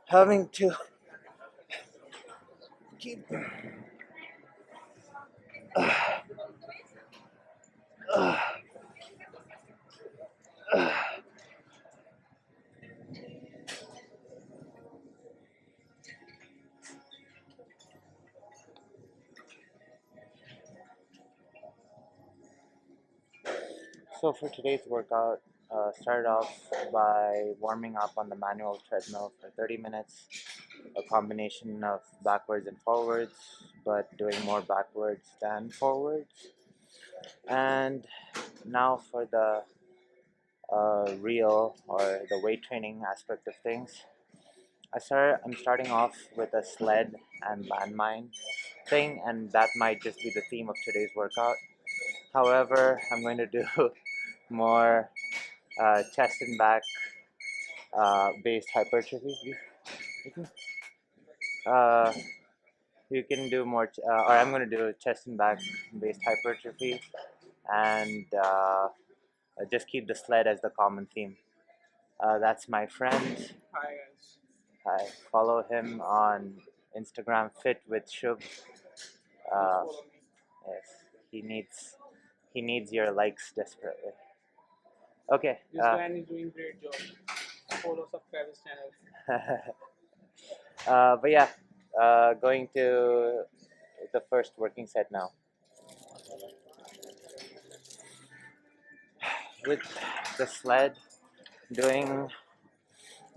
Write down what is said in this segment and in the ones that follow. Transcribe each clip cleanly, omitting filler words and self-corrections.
having to keep So for today's workout, started off by warming up on the manual treadmill for 30 minutes, a combination of backwards and forwards, but doing more backwards than forwards. And now for the real or the weight training aspect of things, I'm starting off with a sled and landmine thing, and that might just be the theme of today's workout. However, I'm going to do more chest and back based hypertrophy. You can, uh, you can do more, or I'm going to do chest and back based hypertrophy, and just keep the sled as the common theme. That's my friend. Hi guys. I follow him on Instagram, Fit with Shub. Uh, Follow me. yes, he needs your likes desperately. Okay. This man is doing great job. Follow, subscribe his channel. But yeah, going to the first working set now. With the sled, doing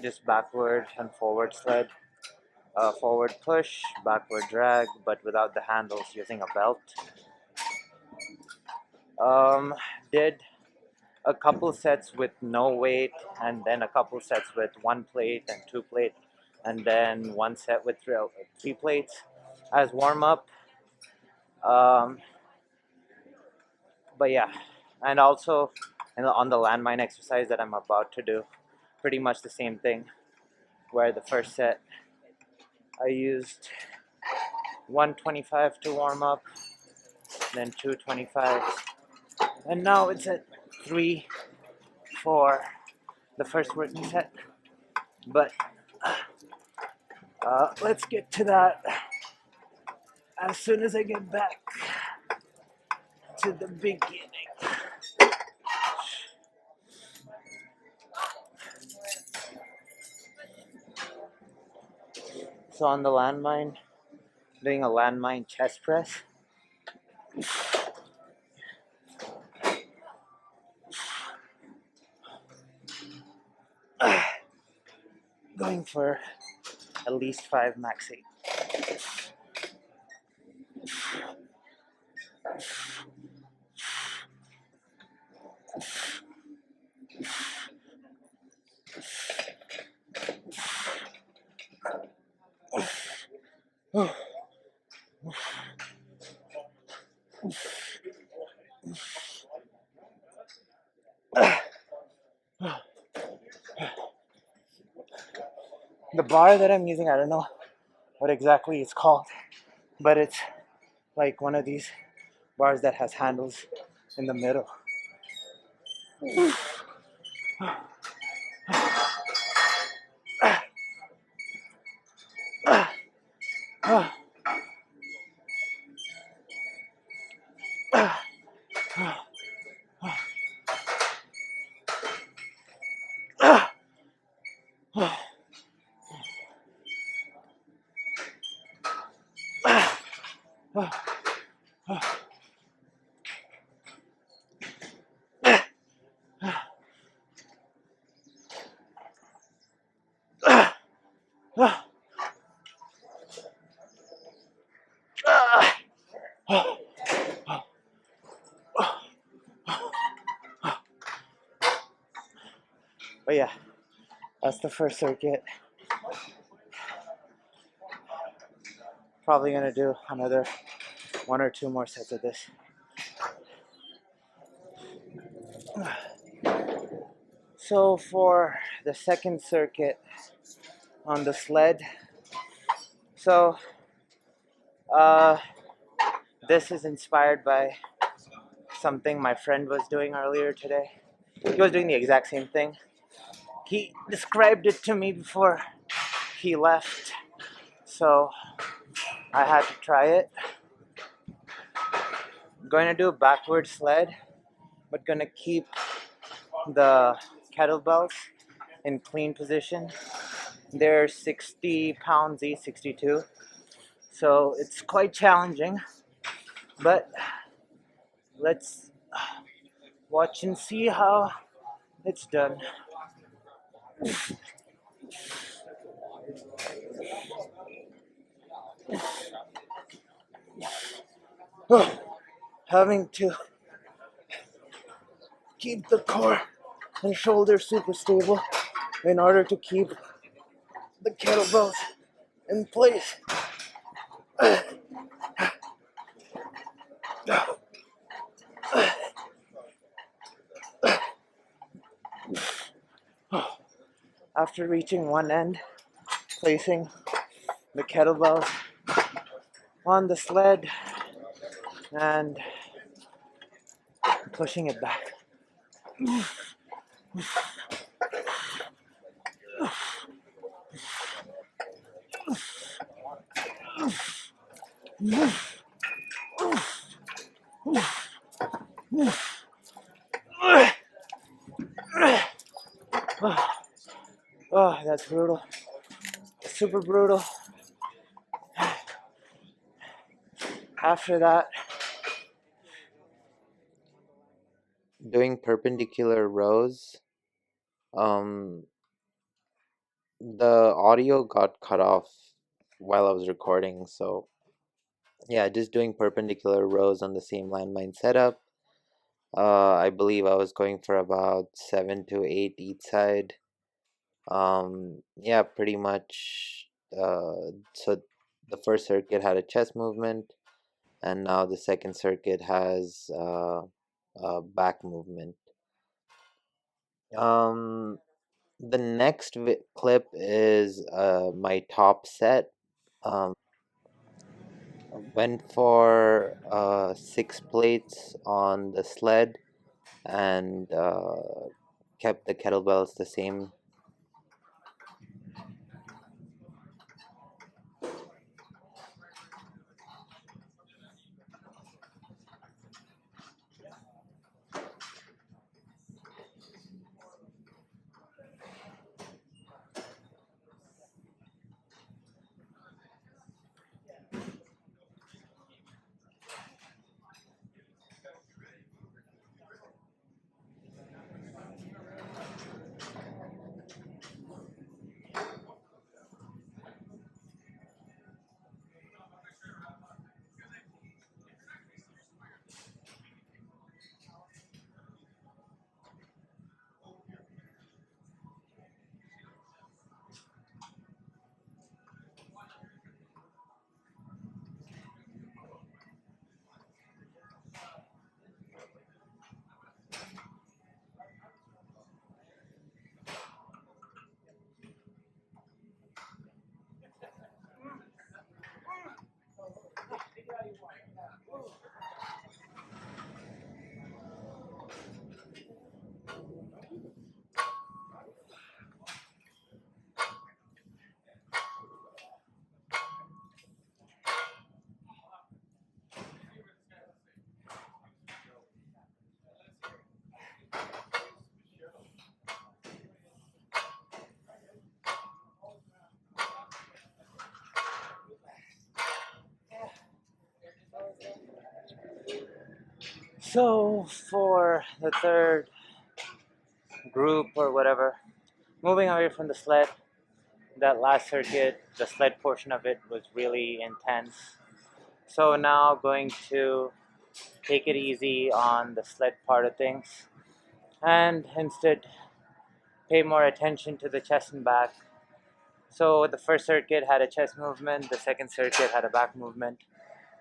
just backward and forward sled, forward push, backward drag, but without the handles, using a belt. Did a couple sets with no weight, and then a couple sets with one plate and two plate, and then one set with three plates as warm up. Um, but yeah, and also on the landmine exercise that I'm about to do, pretty much the same thing. Where the first set I used 125 to warm up, then 225, and now it's at 3, 4, the first working set. But let's get to that as soon as I get back to the beginning. So on the landmine, doing a landmine chest press. Going for at least 5, max 8. The bar that I'm using, I don't know what exactly it's called, but it's like one of these bars that has handles in the middle. But yeah, that's the first circuit. Probably gonna do another 1 or 2 more sets of this. So for the second circuit on the sled, so this is inspired by something my friend was doing earlier today. He was doing the exact same thing, He described it to me before he left, so I had to try it. I'm going to do a backward sled, but gonna keep the kettlebells in clean position. They're 60 pounds each, 62, so it's quite challenging, but let's watch and see how it's done. Having to keep the core and shoulders super stable in order to keep the kettlebells in place. After reaching one end, placing the kettlebells on the sled and pushing it back. Oh, that's brutal. Super brutal. After that, doing perpendicular rows, um, the audio got cut off while I was recording, so yeah, just doing perpendicular rows on the same landmine setup. I believe I was going for about 7 to 8 each side. Yeah, pretty much. So the first circuit had a chest movement, and now the second circuit has a back movement. Um, the next clip is my top set. Um, went for 6 plates on the sled and kept the kettlebells the same. So for the third group or whatever, moving away from the sled, that last circuit, the sled portion of it was really intense. So now going to take it easy on the sled part of things and instead pay more attention to the chest and back. So the first circuit had a chest movement, the second circuit had a back movement.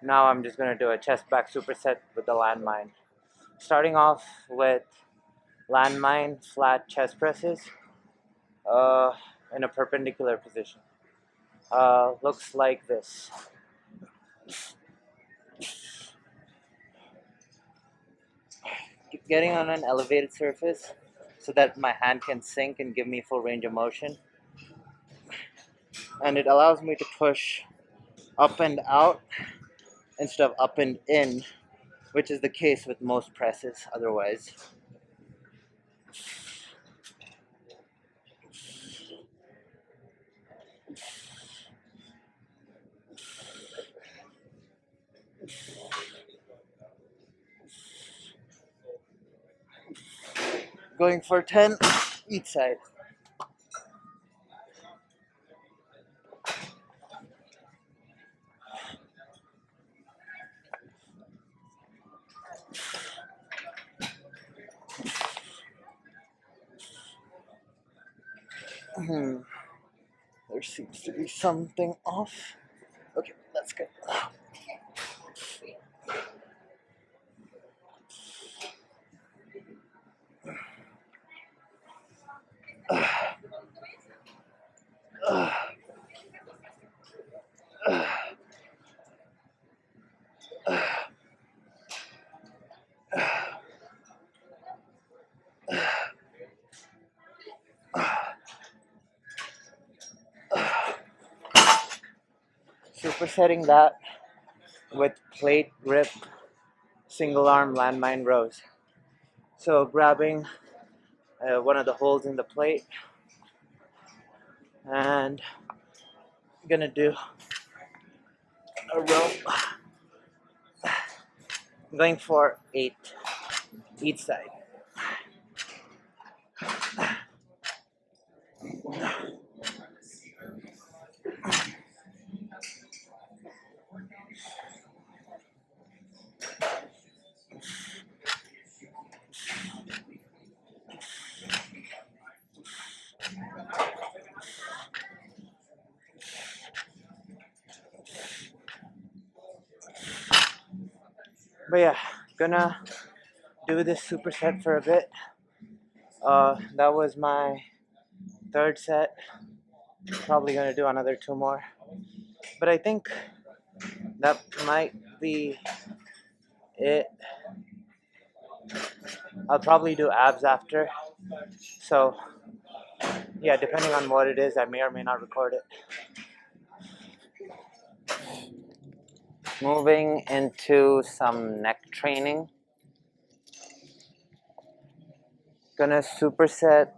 Now I'm just going to do a chest back superset with the landmine. Starting off with landmine flat chest presses uh, in a perpendicular position. Looks like this. Getting on an elevated surface. so that my hand can sink and give me full range of motion. And it allows me to push up and out instead of up and in, which is the case with most presses otherwise. Going for 10 each side. There seems to be something off. Okay, that's good. Supersetting that with plate grip single arm landmine rows. So grabbing one of the holes in the plate and gonna do a row. I'm going for 8 each side. But yeah, gonna do this superset for a bit. That was my third set. Probably gonna do another 2 more. But I think that might be it. I'll probably do abs after. So yeah, depending on what it is, I may or may not record it. Moving into some neck training. Gonna superset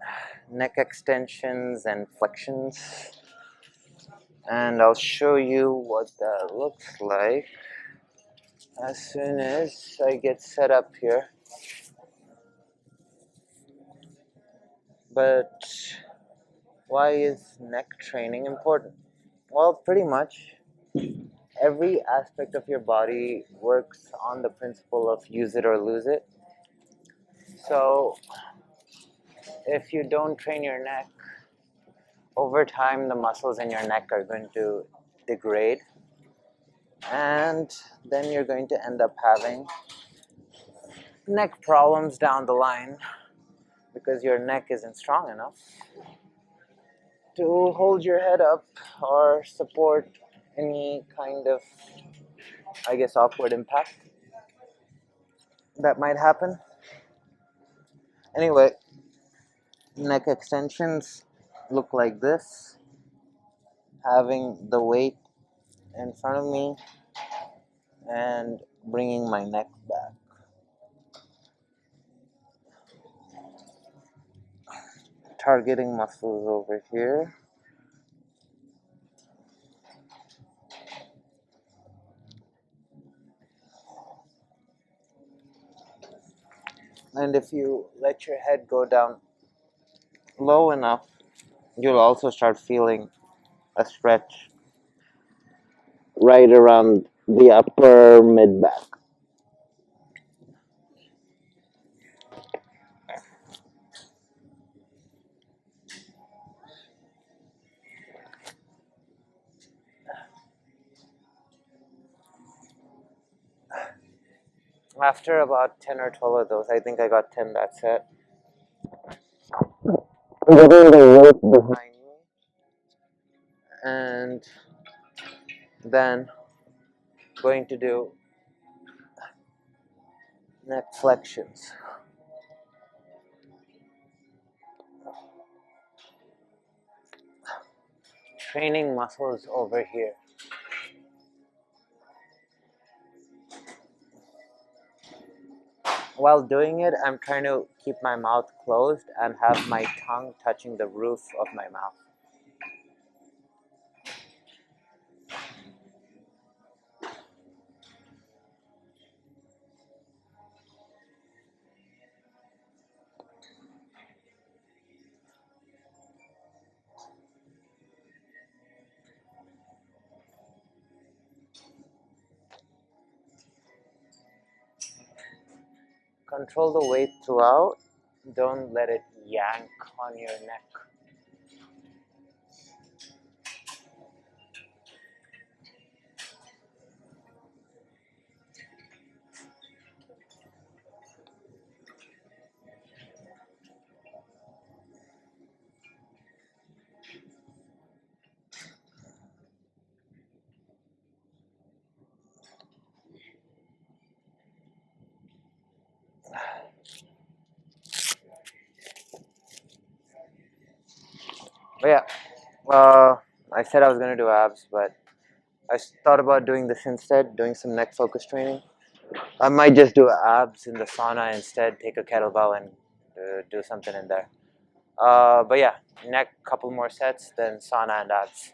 neck extensions and flexions. And I'll show you what that looks like as soon as I get set up here. But why is neck training important? Well, pretty much every aspect of your body works on the principle of use it or lose it. So if you don't train your neck, over time the muscles in your neck are going to degrade, and then you're going to end up having neck problems down the line because your neck isn't strong enough to hold your head up or support any kind of, I guess, awkward impact that might happen. Anyway, neck extensions look like this, having the weight in front of me and bringing my neck back. Targeting muscles over here. And if you let your head go down low enough, you'll also start feeling a stretch right around the upper mid back. After about 10 or 12 of those, I think I got 10 that set. Getting the weight behind me, and then going to do neck flexions. training muscles over here. While doing it, I'm trying to keep my mouth closed and have my tongue touching the roof of my mouth. Control the weight throughout. Don't let it yank on your neck. But yeah, I said I was going to do abs, but I thought about doing this instead, doing some neck focus training. I might just do abs in the sauna instead, take a kettlebell and do something in there. But yeah, neck, couple more sets, then sauna and abs.